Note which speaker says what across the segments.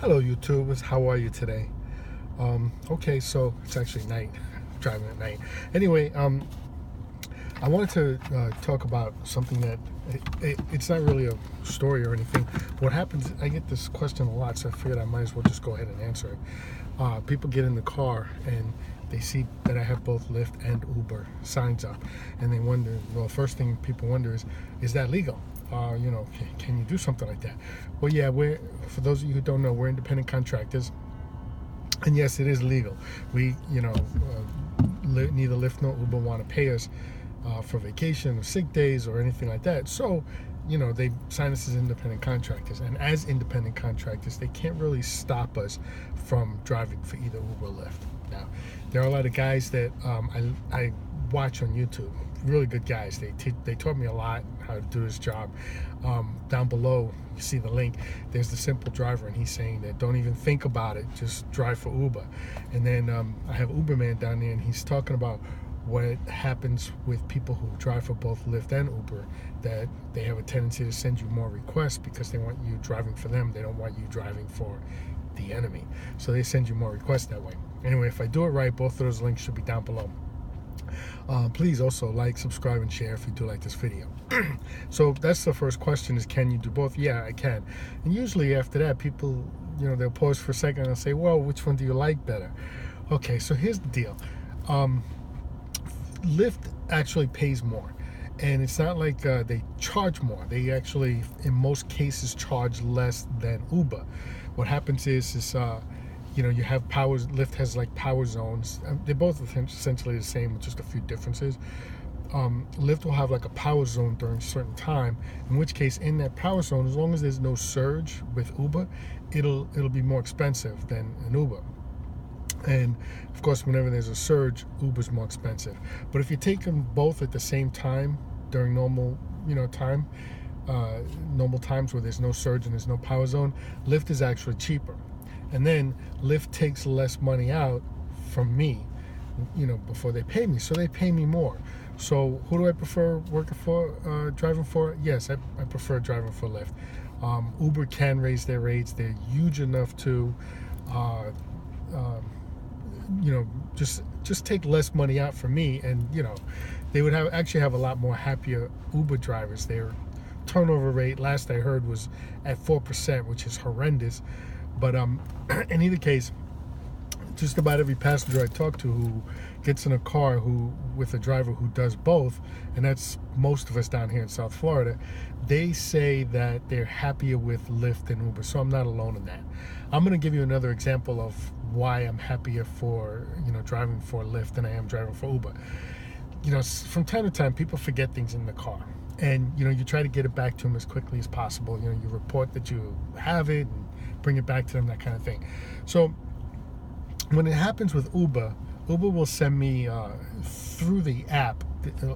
Speaker 1: Hello, YouTubers. How are you today? Okay, so it's actually night. Driving at night. Anyway, I wanted to talk about something that it's not really a story or anything. What happens? I get this question a lot, so I figured I might as well just go ahead and answer it. People get in the car and they see that I have both Lyft and Uber signs up, and they wonder. Well, first thing people wonder is that legal? Can you do something like that? Well, yeah, for those of you who don't know, we're independent contractors, and yes, it is legal. We, neither Lyft nor Uber want to pay us for vacation or sick days or anything like that. So, they sign us as independent contractors, and as independent contractors, they can't really stop us from driving for either Uber or Lyft. Now, there are a lot of guys that I watch on YouTube, really good guys. They taught me a lot how to do this job. Down below, you see the link. There's the Simple Driver, and he's saying that don't even think about it, just drive for Uber. And then I have Uberman down there, and he's talking about what happens with people who drive for both Lyft and Uber, that they have a tendency to send you more requests because they want you driving for them. They don't want you driving for the enemy. So they send you more requests that way. Anyway, if I do it right, both of those links should be down below. Please also like, subscribe, and share if you do like this video. So that's the first question, is can you do both? Yeah, I can. And usually after that, people, they'll pause for a second and say, well, which one do you like better? Okay, so here's the deal. Lyft actually pays more. And it's not like they charge more. They actually, in most cases, charge less than Uber. What happens is you have powers. Lyft has like power zones. They're both essentially the same with just a few differences. Lyft will have like a power zone during a certain time, in which case in that power zone, as long as there's no surge with Uber, it'll be more expensive than an Uber. And of course, whenever there's a surge, Uber's more expensive. But if you take them both at the same time during normal times where there's no surge and there's no power zone, Lyft is actually cheaper. And then Lyft takes less money out from me, before they pay me. So they pay me more. So who do I prefer working for, driving for? Yes, I prefer driving for Lyft. Uber can raise their rates. They're huge enough to, just take less money out from me. And, they would actually have a lot more happier Uber drivers. Their turnover rate, last I heard, was at 4%, which is horrendous. But in either case, just about every passenger I talk to who gets in a car with a driver who does both, and that's most of us down here in South Florida, they say that they're happier with Lyft than Uber. So I'm not alone in that. I'm going to give you another example of why I'm happier for driving for Lyft than I am driving for Uber. From time to time, people forget things in the car, and you try to get it back to them as quickly as possible. You report that you have it and bring it back to them, that kind of thing. So when it happens with Uber will send me through the app.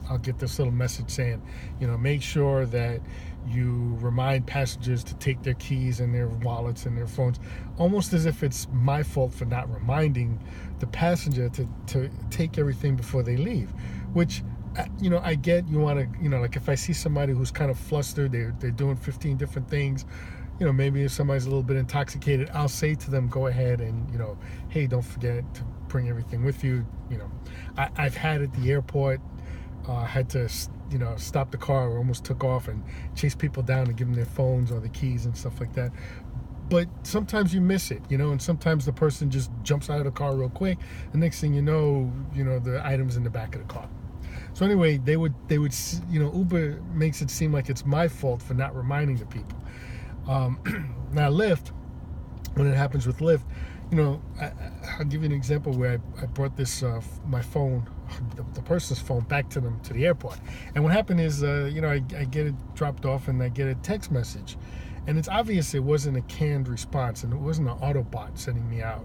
Speaker 1: I'll get this little message saying, make sure that you remind passengers to take their keys and their wallets and their phones, almost as if it's my fault for not reminding the passenger to take everything before they leave, which I get. You want to, like if I see somebody who's kind of flustered, they're doing 15 different things, maybe if somebody's a little bit intoxicated, I'll say to them, go ahead and, hey, don't forget to bring everything with you. I've had at the airport, had to, stop the car, or almost took off and chase people down and give them their phones or the keys and stuff like that. But sometimes you miss it, and sometimes the person just jumps out of the car real quick. The next thing you know, the item's in the back of the car. So anyway, they would, Uber makes it seem like it's my fault for not reminding the people. Now Lyft, when it happens with Lyft, I'll give you an example where I brought this my phone, the person's phone, back to them to the airport. And what happened is, I get it dropped off and I get a text message, and it's obvious it wasn't a canned response, and it wasn't an Autobot sending me out,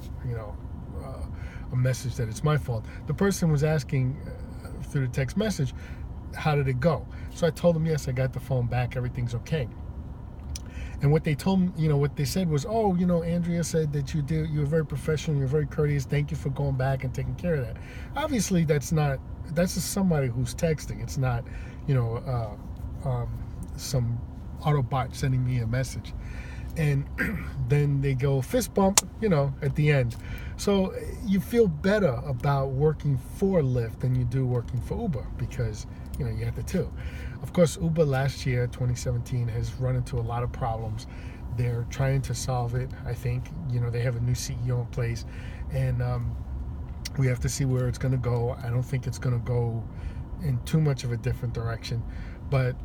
Speaker 1: a message that it's my fault. The person was asking through the text message, how did it go? So I told them, yes, I got the phone back, everything's okay. And what they told me, what they said was, oh, Andrea said that you were very professional, you're very courteous, thank you for going back and taking care of that. Obviously, that's just somebody who's texting. It's not, some Autobot sending me a message. and then they go fist bump, at the end. So you feel better about working for Lyft than you do working for Uber, because you have the two. Of course, Uber last year, 2017, has run into a lot of problems. They're trying to solve it. I think they have a new CEO in place, and we have to see where it's going to go. I don't think it's going to go in too much of a different direction, but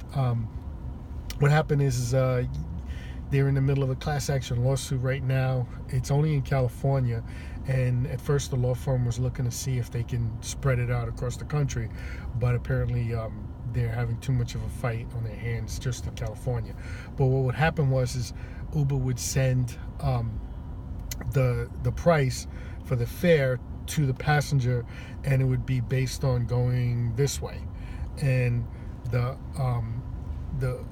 Speaker 1: what happened is they're in the middle of a class action lawsuit right now. It's only in California, and at first the law firm was looking to see if they can spread it out across the country, but apparently they're having too much of a fight on their hands just in California. But what would happen is Uber would send the price for the fare to the passenger, and it would be based on going this way, and the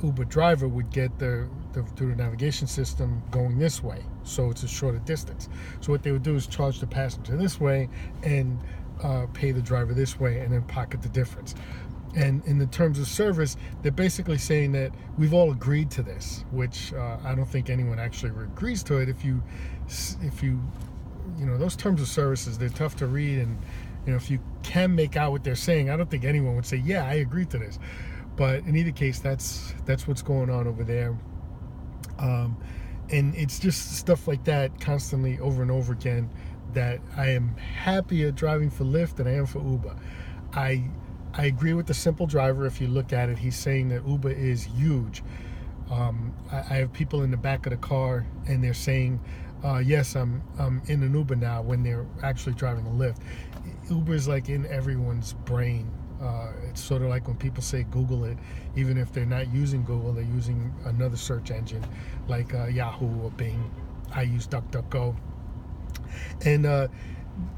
Speaker 1: Uber driver would get through the navigation system going this way, so it's a shorter distance. So what they would do is charge the passenger this way and pay the driver this way, and then pocket the difference. And in the terms of service, they're basically saying that we've all agreed to this, which I don't think anyone actually agrees to it. If you those terms of services, they're tough to read, and if you can make out what they're saying, I don't think anyone would say, yeah, I agree to this. But in either case, that's what's going on over there. And it's just stuff like that constantly over and over again that I am happier driving for Lyft than I am for Uber. I agree with the simple driver. If you look at it, he's saying that Uber is huge. I have people in the back of the car, and they're saying, yes, I'm in an Uber now, when they're actually driving a Lyft. Uber is like in everyone's brain. It's sort of like when people say Google it, even if they're not using Google, they're using another search engine like Yahoo or Bing. I use DuckDuckGo. And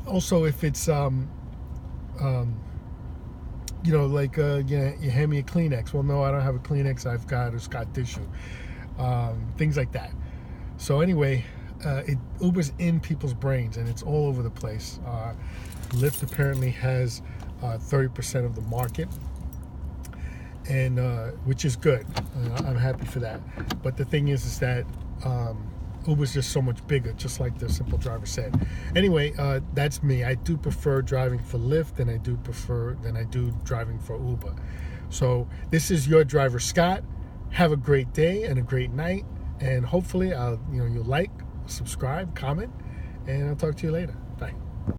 Speaker 1: also, if it's you hand me a Kleenex. Well, no, I don't have a Kleenex. I've got a Scott tissue. Things like that. So anyway, Uber's in people's brains, and it's all over the place. Lyft apparently has 30% of the market, and which is good. I'm happy for that. But the thing is that Uber's just so much bigger, just like the simple driver said. Anyway, that's me. I do prefer driving for Lyft than I do driving for Uber. So this is your driver, Scott. Have a great day and a great night, and hopefully you'll like, subscribe, comment, and I'll talk to you later. Bye.